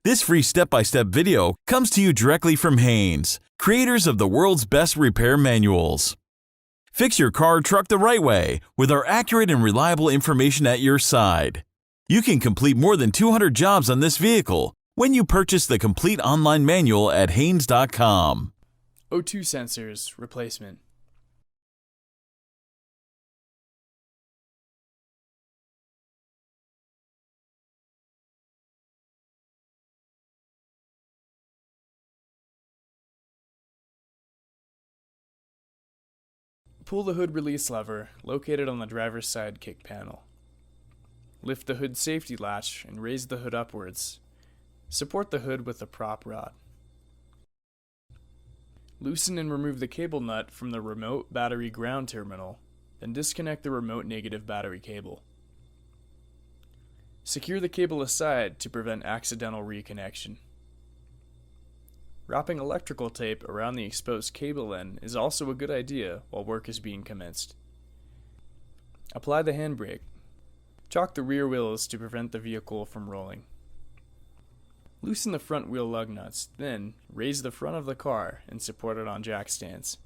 This free step-by-step video comes to you directly from Haynes, creators of the world's best repair manuals. Fix your car or truck the right way with our accurate and reliable information at your side. You can complete more than 200 jobs on this vehicle when you purchase the complete online manual at Haynes.com. O2 sensors replacement. Pull the hood release lever located on the driver's side kick panel. Lift the hood safety latch and raise the hood upwards. Support the hood with a prop rod. Loosen and remove the cable nut from the remote battery ground terminal, then disconnect the remote negative battery cable. Secure the cable aside to prevent accidental reconnection. Wrapping electrical tape around the exposed cable end is also a good idea while work is being commenced. Apply the handbrake. Chock the rear wheels to prevent the vehicle from rolling. Loosen the front wheel lug nuts, then raise the front of the car and support it on jack stands.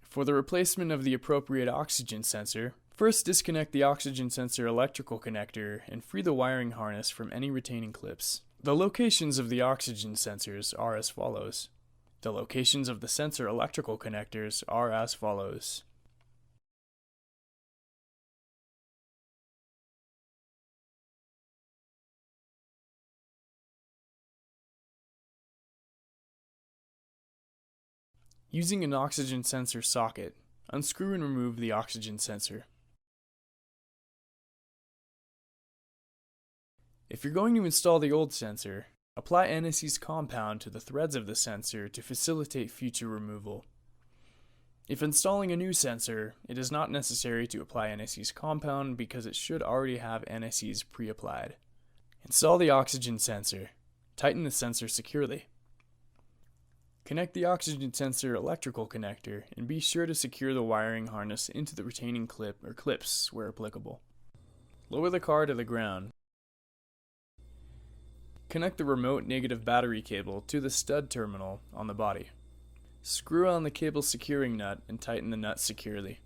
For the replacement of the appropriate oxygen sensor, first disconnect the oxygen sensor electrical connector and free the wiring harness from any retaining clips. The locations of the oxygen sensors are as follows. The locations of the sensor electrical connectors are as follows. Using an oxygen sensor socket, unscrew and remove the oxygen sensor. If you're going to install the old sensor, apply NSE's compound to the threads of the sensor to facilitate future removal. If installing a new sensor, it is not necessary to apply NSE's compound because it should already have NSE's pre-applied. Install the oxygen sensor. Tighten the sensor securely. Connect the oxygen sensor electrical connector and be sure to secure the wiring harness into the retaining clip or clips where applicable. Lower the car to the ground. Connect the remote negative battery cable to the stud terminal on the body. Screw on the cable securing nut and tighten the nut securely.